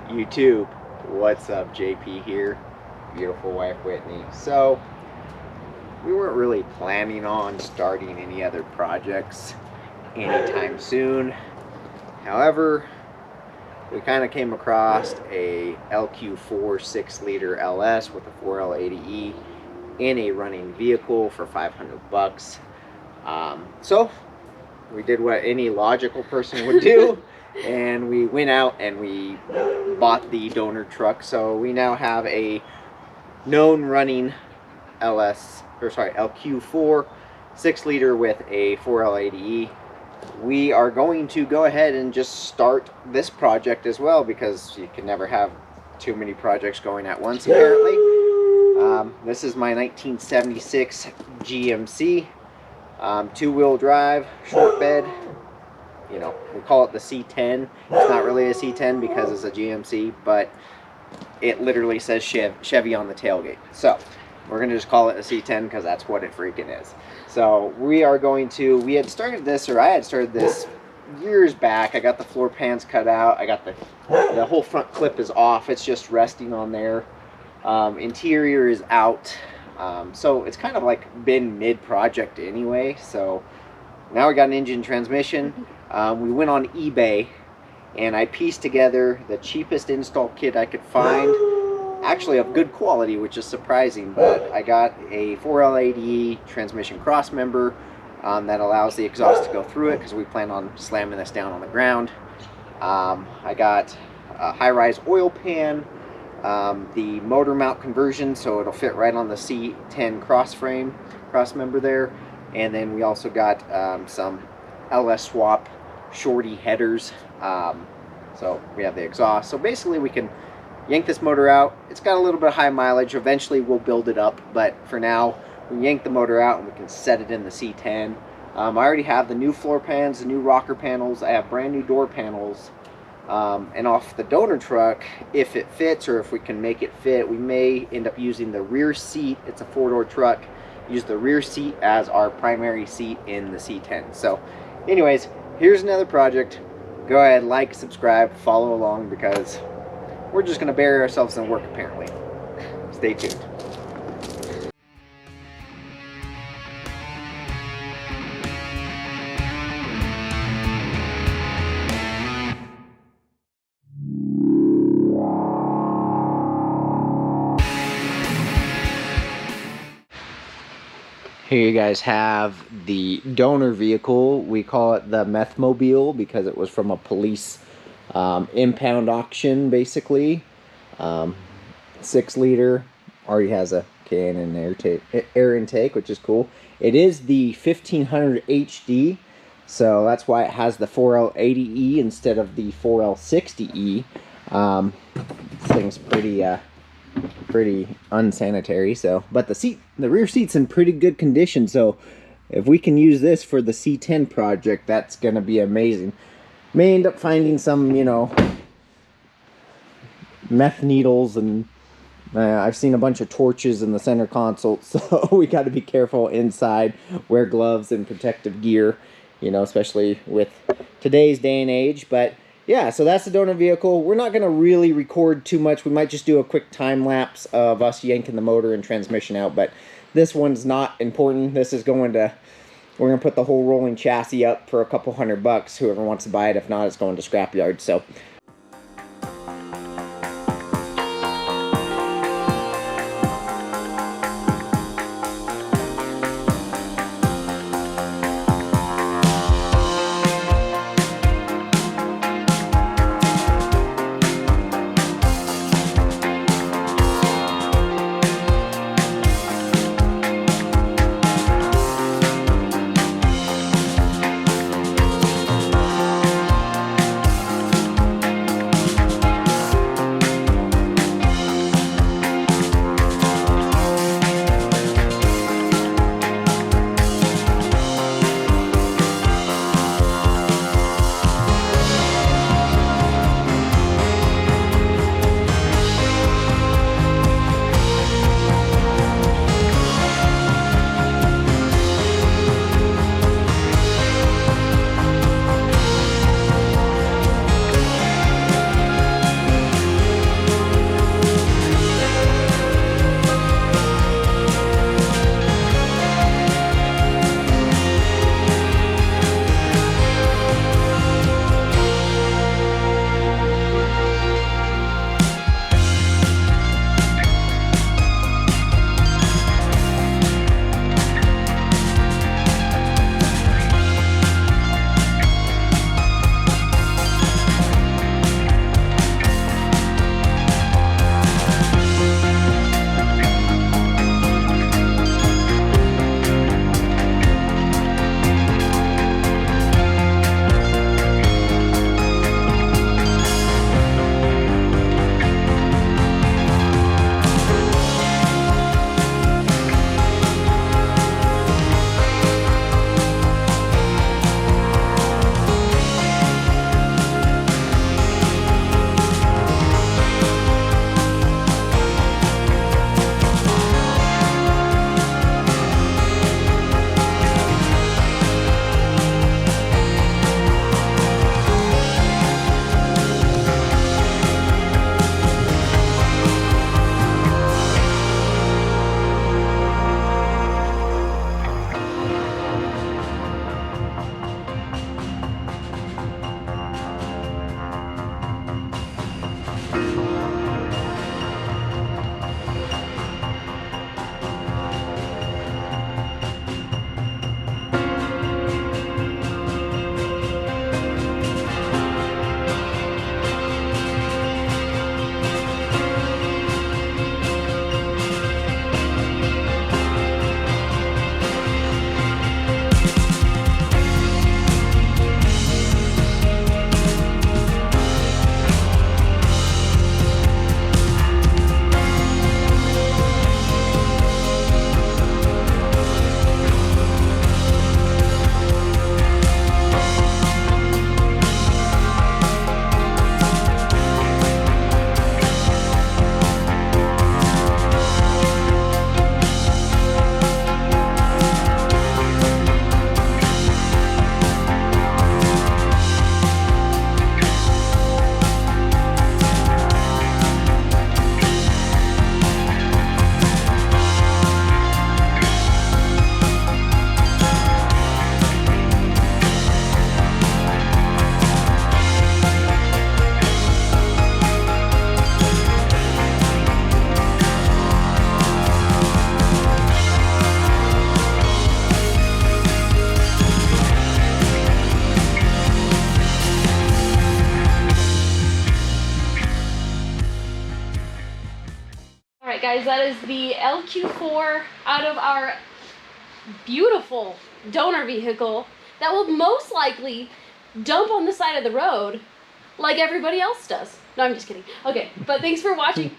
YouTube, what's up? JP here, beautiful wife Whitney. So we weren't really planning on starting any other projects anytime soon. However, we kind of came across a LQ4 6-liter LS with a 4L80E in a running vehicle for 500 bucks. So we did what any logical person would do. And we went out and we bought the donor truck. So we now have a known running LQ4 6-liter with a 4L80E. We are going to go ahead and just start this project as well, because you can never have too many projects going at once apparently. This is my 1976 GMC, two-wheel drive, short bed. You know, we call it the C10. It's not really a C10 because it's a GMC, but it literally says Chevy on the tailgate. So we're going to just call it a C10 because that's what it freaking is. So we are going to, I had started this years back. I got the floor pans cut out. I got the whole front clip is off. It's just resting on there. Interior is out. So it's kind of like been mid-project anyway. So now we got an engine, transmission. We went on eBay and I pieced together the cheapest install kit I could find, actually of good quality, which is surprising. But I got a 4L80E transmission cross member that allows the exhaust to go through it, because we plan on slamming this down on the ground. I got a high-rise oil pan, the motor mount conversion so it'll fit right on the C10 cross member there. And then we also got some LSSwap shorty headers. So we have the exhaust. So basically we can yank this motor out. It's got a little bit of high mileage. Eventually we'll build it up, but for now we yank the motor out and we can set it in the C10. I already have the new floor pans, the new rocker panels. I have brand new door panels. And off the donor truck, if it fits or if we can make it fit, we may end up using the rear seat. It's a 4-door truck. Use the rear seat as our primary seat in the C10. So anyways, here's another project. Go ahead, like, subscribe, follow along, because we're just going to bury ourselves in work apparently. Stay tuned. Here you guys have the donor vehicle. We call it the Methmobile because it was from a police impound auction, basically. 6-liter, already has a can air intake, which is cool. It is the 1500 HD, so that's why it has the 4L80E instead of the 4L60E. This thing's pretty unsanitary. So, but the rear seat's in pretty good condition, so if we can use this for the C10 project, that's gonna be amazing. May end up finding some, you know, meth needles, and I've seen a bunch of torches in the center console, so we got to be careful inside, wear gloves and protective gear, you know, especially with today's day and age. But yeah, so that's the donor vehicle. We're not going to really record too much. We might just do a quick time lapse of us yanking the motor and transmission out, but this one's not important. This is going to, we're going to put the whole rolling chassis up for a couple $100. Whoever wants to buy it. If not, it's going to scrapyard. So guys, that is the LQ4 out of our beautiful donor vehicle that will most likely dump on the side of the road like everybody else does. No, I'm just kidding. Okay, but thanks for watching.